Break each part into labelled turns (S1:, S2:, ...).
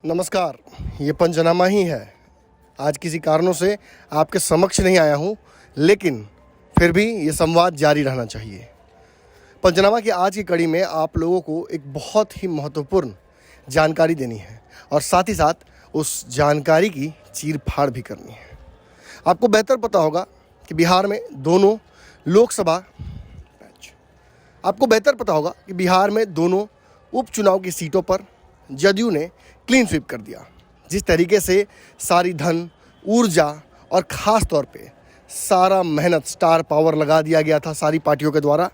S1: नमस्कार, ये पंचनामा ही है। आज किसी कारणों से आपके समक्ष नहीं आया हूँ, लेकिन फिर भी ये संवाद जारी रहना चाहिए। पंचनामा की आज की कड़ी में आप लोगों को एक बहुत ही महत्वपूर्ण जानकारी देनी है और साथ ही साथ उस जानकारी की चीर फाड़ भी करनी है। आपको बेहतर पता होगा कि बिहार में दोनों उपचुनाव की सीटों पर जदयू ने क्लीन स्वीप कर दिया। जिस तरीके से सारी धन, ऊर्जा और ख़ास तौर पे सारा मेहनत, स्टार पावर लगा दिया गया था सारी पार्टियों के द्वारा,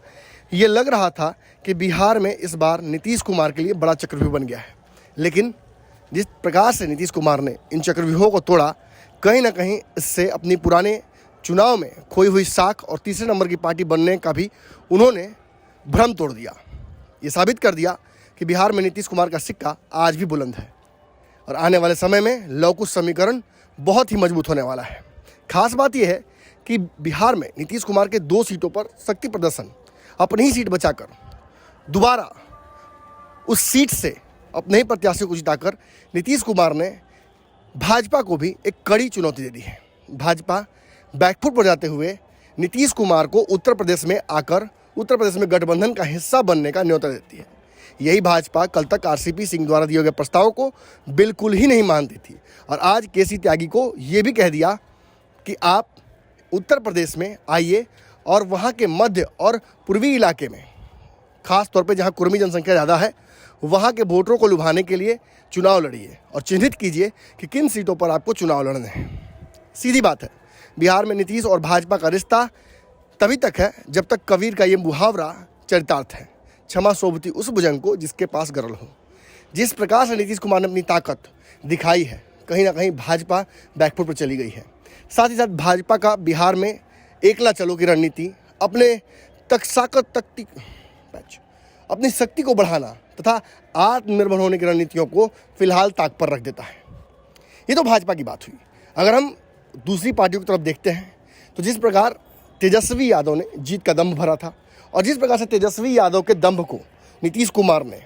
S1: ये लग रहा था कि बिहार में इस बार नीतीश कुमार के लिए बड़ा चक्रव्यूह बन गया है। लेकिन जिस प्रकार से नीतीश कुमार ने इन चक्रव्यूहों को तोड़ा, कहीं ना कहीं इससे अपनी पुराने चुनाव में खोई हुई साख और तीसरे नंबर की पार्टी बनने का भी उन्होंने भ्रम तोड़ दिया। ये साबित कर दिया कि बिहार में नीतीश कुमार का सिक्का आज भी बुलंद है और आने वाले समय में लवकुश समीकरण बहुत ही मजबूत होने वाला है। खास बात यह है कि बिहार में नीतीश कुमार के 2 सीटों पर शक्ति प्रदर्शन, अपनी ही सीट बचाकर दोबारा उस सीट से अपने ही प्रत्याशी को जिताकर नीतीश कुमार ने भाजपा को भी एक कड़ी चुनौती दे दी है। भाजपा बैकफुट पर जाते हुए नीतीश कुमार को उत्तर प्रदेश में आकर उत्तर प्रदेश में गठबंधन का हिस्सा बनने का न्योता देती है। यही भाजपा कल तक आरसीपी सिंह द्वारा दिए गए प्रस्ताव को बिल्कुल ही नहीं मानती थी और आज केसी त्यागी को ये भी कह दिया कि आप उत्तर प्रदेश में आइए और वहाँ के मध्य और पूर्वी इलाके में, खास तौर पे जहाँ कुर्मी जनसंख्या ज़्यादा है, वहाँ के वोटरों को लुभाने के लिए चुनाव लड़िए और चिन्हित कीजिए कि किन सीटों पर आपको चुनाव लड़ने हैं। सीधी बात है, बिहार में नीतीश और भाजपा का रिश्ता तभी तक है जब तक कबीर का ये मुहावरा चरितार्थ है, क्षमा सोबती उस भुजंग को जिसके पास गरल हो। जिस प्रकार से नीतीश कुमार ने अपनी ताकत दिखाई है, कहीं ना कहीं भाजपा बैकफुट पर चली गई है। साथ ही साथ भाजपा का बिहार में एकला चलो की रणनीति अपनी शक्ति को बढ़ाना तथा आत्मनिर्भर होने की रणनीतियों को फिलहाल ताक पर रख देता है। ये तो भाजपा की बात हुई। अगर हम दूसरी पार्टियों की तरफ देखते हैं तो जिस प्रकार तेजस्वी यादव ने जीत का दंभ भरा था और जिस प्रकार से तेजस्वी यादव के दंभ को नीतीश कुमार ने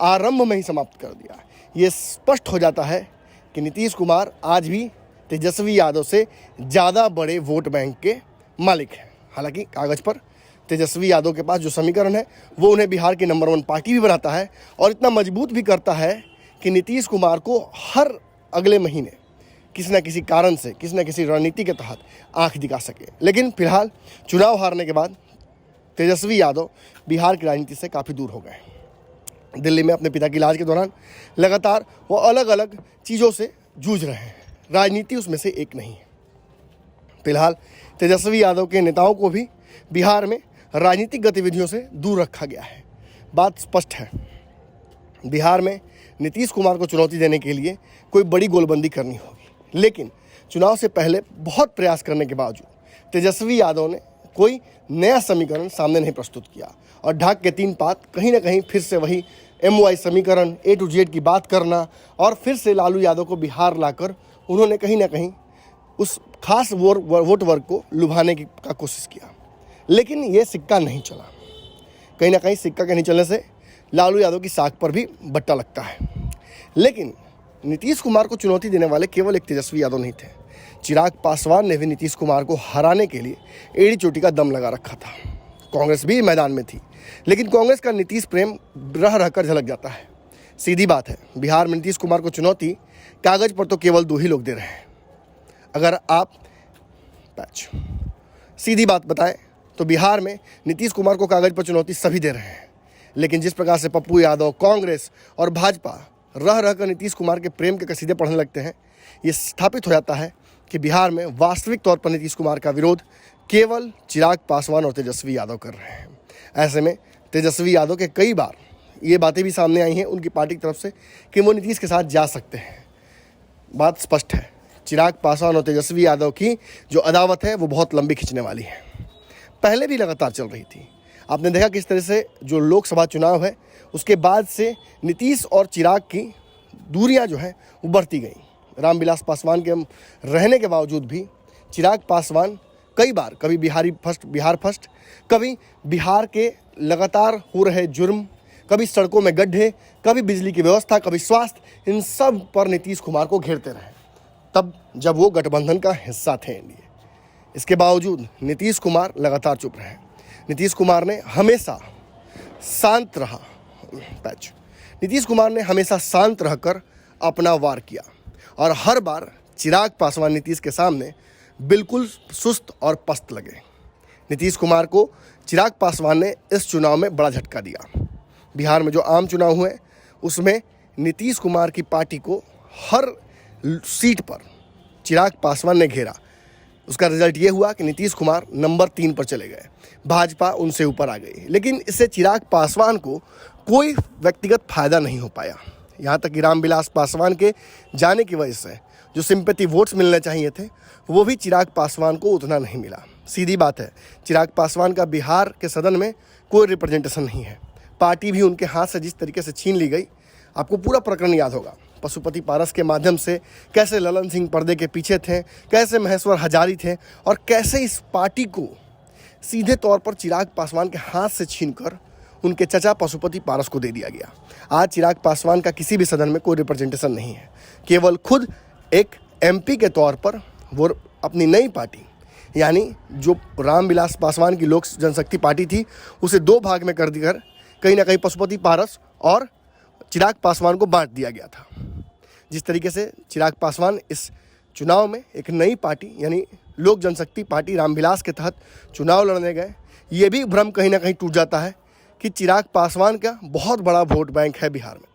S1: आरंभ में ही समाप्त कर दिया, ये स्पष्ट हो जाता है कि नीतीश कुमार आज भी तेजस्वी यादव से ज़्यादा बड़े वोट बैंक के मालिक हैं। हालांकि कागज़ पर तेजस्वी यादव के पास जो समीकरण है वो उन्हें बिहार की नंबर 1 पार्टी भी बनाता है और इतना मजबूत भी करता है कि नीतीश कुमार को हर अगले महीने किसी न किसी कारण से, किसी न किसी रणनीति के तहत आंख दिखा सके। लेकिन फिलहाल चुनाव हारने के बाद तेजस्वी यादव बिहार की राजनीति से काफ़ी दूर हो गए। दिल्ली में अपने पिता के इलाज के दौरान लगातार वो अलग अलग चीज़ों से जूझ रहे हैं, राजनीति उसमें से एक नहीं है। फिलहाल तेजस्वी यादव के नेताओं को भी बिहार में राजनीतिक गतिविधियों से दूर रखा गया है। बात स्पष्ट है, बिहार में नीतीश कुमार को चुनौती देने के लिए कोई बड़ी गोलबंदी करनी होगी। लेकिन चुनाव से पहले बहुत प्रयास करने के बावजूद तेजस्वी यादव ने कोई नया समीकरण सामने नहीं प्रस्तुत किया और ढाक के 3 पात कहीं ना कहीं फिर से वही MY समीकरण A to Z की बात करना और फिर से लालू यादव को बिहार लाकर उन्होंने कहीं ना कहीं उस खास वोट वर्ग को लुभाने की कोशिश किया। लेकिन ये सिक्का नहीं चला। कहीं ना कहीं सिक्का के नहीं चलने से लालू यादव की साख पर भी बट्टा लगता है। लेकिन नीतीश कुमार को चुनौती देने वाले केवल एक तेजस्वी यादव नहीं थे, चिराग पासवान ने भी नीतीश कुमार को हराने के लिए एड़ी चोटी का दम लगा रखा था। कांग्रेस भी मैदान में थी, लेकिन कांग्रेस का नीतीश प्रेम रह रहकर झलक जाता है। सीधी बात है, बिहार में नीतीश कुमार को चुनौती कागज पर तो केवल 2 ही लोग दे रहे हैं। अगर आप सीधी बात बताएं तो बिहार में नीतीश कुमार को कागज पर चुनौती सभी दे रहे हैं, लेकिन जिस प्रकार से पप्पू यादव, कांग्रेस और भाजपा रह रहकर नीतीश कुमार के प्रेम के कसीदे पढ़ने लगते हैं, ये स्थापित हो जाता है कि बिहार में वास्तविक तौर पर नीतीश कुमार का विरोध केवल चिराग पासवान और तेजस्वी यादव कर रहे हैं। ऐसे में तेजस्वी यादव के कई बार ये बातें भी सामने आई हैं उनकी पार्टी की तरफ से कि वो नीतीश के साथ जा सकते हैं। बात स्पष्ट है, चिराग पासवान और तेजस्वी यादव की जो अदावत है वो बहुत लंबी खिंचने वाली है। पहले भी लगातार चल रही थी। आपने देखा किस तरह से जो लोकसभा चुनाव है उसके बाद से नीतीश और चिराग की दूरियां जो है वो बढ़ती गई। रामविलास पासवान के रहने के बावजूद भी चिराग पासवान कई बार, कभी बिहार फर्स्ट, कभी बिहार के लगातार हो रहे जुर्म, कभी सड़कों में गड्ढे, कभी बिजली की व्यवस्था, कभी स्वास्थ्य, इन सब पर नीतीश कुमार को घेरते रहे, तब जब वो गठबंधन का हिस्सा थे एनडीए। इसके बावजूद नीतीश कुमार लगातार चुप रहे। नीतीश कुमार ने हमेशा शांत रहा नीतीश कुमार ने हमेशा शांत रहकर अपना वार किया और हर बार चिराग पासवान नीतीश के सामने बिल्कुल सुस्त और पस्त लगे। नीतीश कुमार को चिराग पासवान ने इस चुनाव में बड़ा झटका दिया। बिहार में जो आम चुनाव हुए उसमें नीतीश कुमार की पार्टी को हर सीट पर चिराग पासवान ने घेरा। उसका रिजल्ट ये हुआ कि नीतीश कुमार नंबर 3 पर चले गए, भाजपा उनसे ऊपर आ गई। लेकिन इससे चिराग पासवान को कोई व्यक्तिगत फायदा नहीं हो पाया। यहाँ तक कि रामविलास पासवान के जाने की वजह से जो सिंपैथी वोट्स मिलने चाहिए थे वो भी चिराग पासवान को उतना नहीं मिला। सीधी बात है, चिराग पासवान का बिहार के सदन में कोई रिप्रेजेंटेशन नहीं है। पार्टी भी उनके हाथ से जिस तरीके से छीन ली गई, आपको पूरा प्रकरण याद होगा। पशुपति पारस के माध्यम से कैसे ललन सिंह पर्दे के पीछे थे, कैसे महेश्वर हजारी थे और कैसे इस पार्टी को सीधे तौर पर चिराग पासवान के हाथ से छीनकर उनके चचा पशुपति पारस को दे दिया गया। आज चिराग पासवान का किसी भी सदन में कोई रिप्रेजेंटेशन नहीं है। केवल खुद एक एमपी के तौर पर वो अपनी नई पार्टी, यानी जो रामविलास पासवान की लोक जनशक्ति पार्टी थी, उसे 2 भाग में कर देकर कहीं ना कहीं पशुपति पारस और चिराग पासवान को बांट दिया गया था। जिस तरीके से चिराग पासवान इस चुनाव में एक नई पार्टी यानी लोक जनशक्ति पार्टी रामविलास के तहत चुनाव लड़ने गए, ये भी भ्रम कहीं ना कहीं टूट जाता है कि चिराग पासवान का बहुत बड़ा वोट बैंक है बिहार में।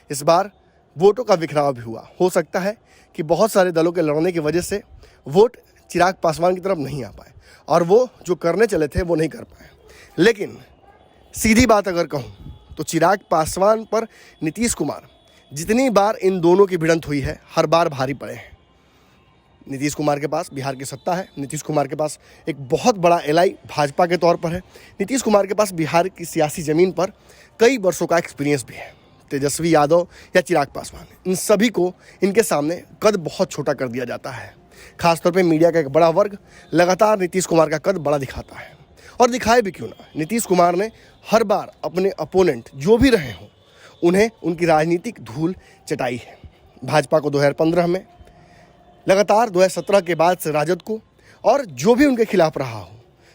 S1: इस बार वोटों का बिखराव भी हुआ। हो सकता है कि बहुत सारे दलों के लड़ने की वजह से वोट चिराग पासवान की तरफ नहीं आ पाए और वो जो करने चले थे वो नहीं कर पाए। लेकिन सीधी बात अगर कहूँ तो चिराग पासवान पर नीतीश कुमार जितनी बार इन दोनों की भिड़ंत हुई है, हर बार भारी पड़े हैं। नीतीश कुमार के पास बिहार की सत्ता है, नीतीश कुमार के पास एक बहुत बड़ा एलाई भाजपा के तौर पर है, नीतीश कुमार के पास बिहार की सियासी ज़मीन पर कई वर्षों का एक्सपीरियंस भी है। तेजस्वी यादव या चिराग पासवान, इन सभी को इनके सामने कद बहुत छोटा कर दिया जाता है। खासतौर पे मीडिया का एक बड़ा वर्ग लगातार नीतीश कुमार का कद बड़ा दिखाता है, और दिखाए भी क्यों ना। नीतीश कुमार ने हर बार अपने अपोनेंट जो भी रहे हों उन्हें उनकी राजनीतिक धूल चटाई है। भाजपा को 2015 में, लगातार 2017 के बाद से राजद को, और जो भी उनके खिलाफ रहा हो,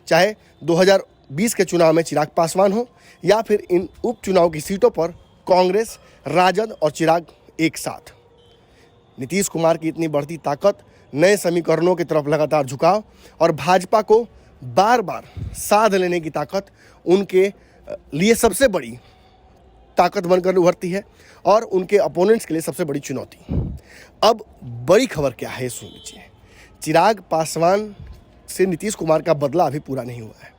S1: चाहे 2020 के चुनाव में चिराग पासवान हो या फिर इन उपचुनाव की सीटों पर कांग्रेस, राजद और चिराग एक साथ। नीतीश कुमार की इतनी बढ़ती ताकत, नए समीकरणों की तरफ लगातार झुकाव और भाजपा को बार बार साध लेने की ताकत उनके लिए सबसे बड़ी ताकत बनकर उभरती है और उनके अपोनेंट्स के लिए सबसे बड़ी चुनौती। अब बड़ी खबर क्या है सुन लीजिए। चिराग पासवान से नीतीश कुमार का बदला अभी पूरा नहीं हुआ है।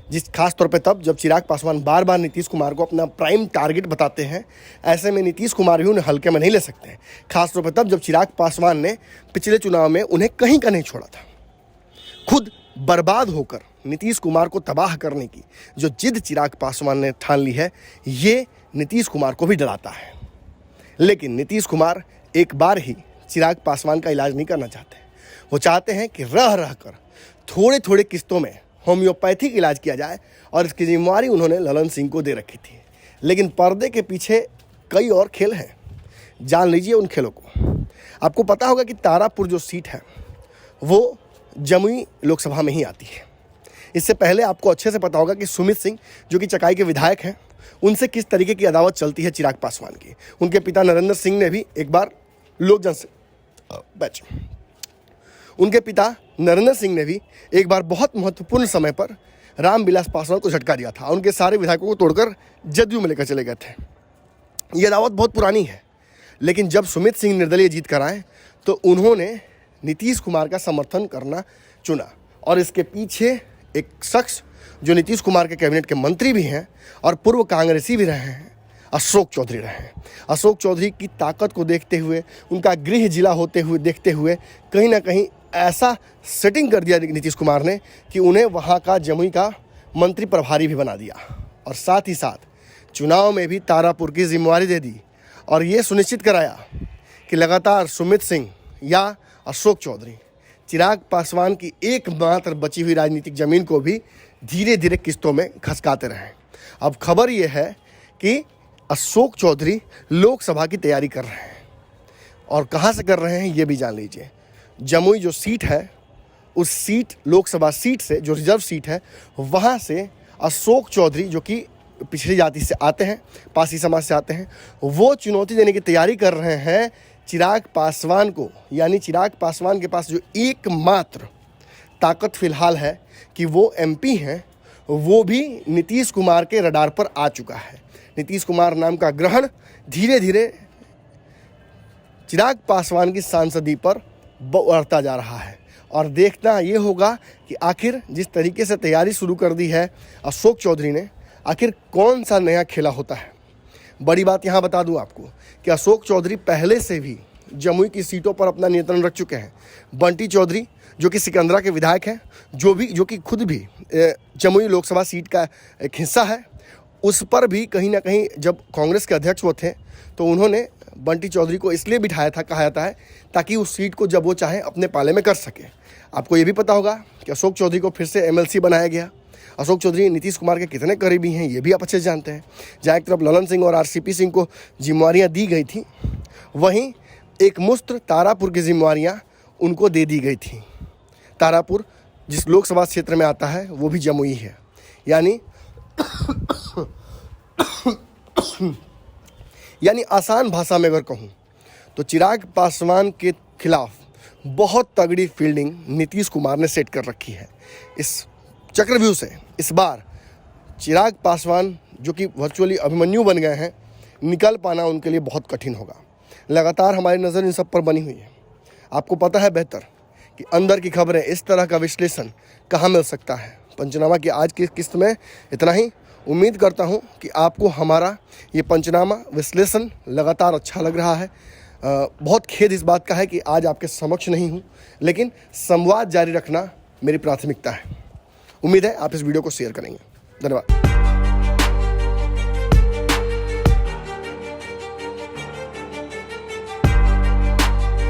S1: जिस खास तौर पे तब जब चिराग पासवान बार बार नीतीश कुमार को अपना प्राइम टारगेट बताते हैं, ऐसे में नीतीश कुमार भी उन्हें हल्के में नहीं ले सकते हैं। खास तौर पे तब जब चिराग पासवान ने पिछले चुनाव में उन्हें कहीं का नहीं छोड़ा था। खुद बर्बाद होकर नीतीश कुमार को तबाह करने की जो जिद चिराग पासवान ने ठान ली है, ये नीतीश कुमार को भी डराता है। लेकिन नीतीश कुमार एक बार ही चिराग पासवान का इलाज नहीं करना चाहते। वो चाहते हैं कि रह रह कर थोड़े थोड़े किस्तों में होम्योपैथिक इलाज किया जाए, और इसकी जिम्मेवारी उन्होंने ललन सिंह को दे रखी थी। लेकिन पर्दे के पीछे कई और खेल हैं, जान लीजिए उन खेलों को। आपको पता होगा कि तारापुर जो सीट है वो जमुई लोकसभा में ही आती है। इससे पहले आपको अच्छे से पता होगा कि सुमित सिंह जो कि चकाई के विधायक हैं, उनसे किस तरीके की अदावत चलती है चिराग पासवान की। उनके पिता नरेंद्र सिंह ने भी एक बार बहुत महत्वपूर्ण समय पर रामविलास पासवान को झटका दिया था। उनके सारे विधायकों को तोड़कर जदयू में लेकर चले गए थे। ये अदावत बहुत पुरानी है। लेकिन जब सुमित सिंह निर्दलीय जीत कर आए तो उन्होंने नीतीश कुमार का समर्थन करना चुना, और इसके पीछे एक शख्स जो नीतीश कुमार के कैबिनेट के मंत्री भी हैं और पूर्व कांग्रेसी भी रहे हैं, अशोक चौधरी रहे हैं। अशोक चौधरी की ताकत को देखते हुए, उनका गृह जिला होते हुए देखते हुए कहीं ना कहीं ऐसा सेटिंग कर दिया नीतीश कुमार ने कि उन्हें वहाँ का जमुई का मंत्री प्रभारी भी बना दिया, और साथ ही साथ चुनाव में भी तारापुर की जिम्मेवारी दे दी, और ये सुनिश्चित कराया कि लगातार सुमित सिंह या अशोक चौधरी चिराग पासवान की एकमात्र बची हुई राजनीतिक जमीन को भी धीरे धीरे किस्तों में खसकाते रहे। अब खबर ये है कि अशोक चौधरी लोकसभा की तैयारी कर रहे हैं और कहाँ से कर रहे हैं ये भी जान लीजिए। जमुई जो सीट है, उस सीट लोकसभा सीट से जो रिजर्व सीट है वहाँ से अशोक चौधरी जो कि पिछड़ी जाति से आते हैं, पासी समाज से आते हैं, वो चुनौती देने की तैयारी कर रहे हैं चिराग पासवान को। यानी चिराग पासवान के पास जो एकमात्र ताकत फिलहाल है कि वो एमपी हैं, वो भी नीतीश कुमार के रडार पर आ चुका है। नीतीश कुमार नाम का ग्रहण धीरे धीरे चिराग पासवान की सांसदी पर बढ़ता जा रहा है और देखना ये होगा कि आखिर जिस तरीके से तैयारी शुरू कर दी है अशोक चौधरी ने, आखिर कौन सा नया खेला होता है। बड़ी बात यहाँ बता दूँ आपको कि अशोक चौधरी पहले से भी जमुई की सीटों पर अपना नियंत्रण रख चुके हैं। बंटी चौधरी जो कि सिकंदरा के विधायक हैं, जो कि खुद भी जमुई लोकसभा सीट का एक हिस्सा है, उस पर भी कहीं ना कहीं जब कांग्रेस के अध्यक्ष वो थे तो उन्होंने बंटी चौधरी को इसलिए बिठाया था, कहा जाता है, ताकि उस सीट को जब वो चाहे अपने पाले में कर सके। आपको ये भी पता होगा कि अशोक चौधरी को फिर से एमएलसी बनाया गया। अशोक चौधरी नीतीश कुमार के कितने करीबी हैं ये भी आप अच्छे जानते हैं। जहाँ एक तरफ ललन सिंह और आरसीपी सिंह को जिम्मेवारियाँ दी गई थी, वहीं एक मुश्त तारापुर की जिम्मेवारियाँ उनको दे दी गई थी। तारापुर जिस लोकसभा क्षेत्र में आता है वो भी जमुई है। यानी आसान भाषा में अगर कहूँ तो चिराग पासवान के खिलाफ बहुत तगड़ी फील्डिंग नीतीश कुमार ने सेट कर रखी है। इस चक्रव्यूह से इस बार चिराग पासवान जो कि वर्चुअली अभिमन्यु बन गए हैं, निकल पाना उनके लिए बहुत कठिन होगा। लगातार हमारी नज़र इन सब पर बनी हुई है। आपको पता है बेहतर कि अंदर की खबरें, इस तरह का विश्लेषण कहाँ मिल सकता है। पंचनामा की आज की किस्त में इतना ही। उम्मीद करता हूँ कि आपको हमारा ये पंचनामा विश्लेषण लगातार अच्छा लग रहा है। बहुत खेद इस बात का है कि आज आपके समक्ष नहीं हूँ, लेकिन संवाद जारी रखना मेरी प्राथमिकता है। उम्मीद है आप इस वीडियो को शेयर करेंगे। धन्यवाद।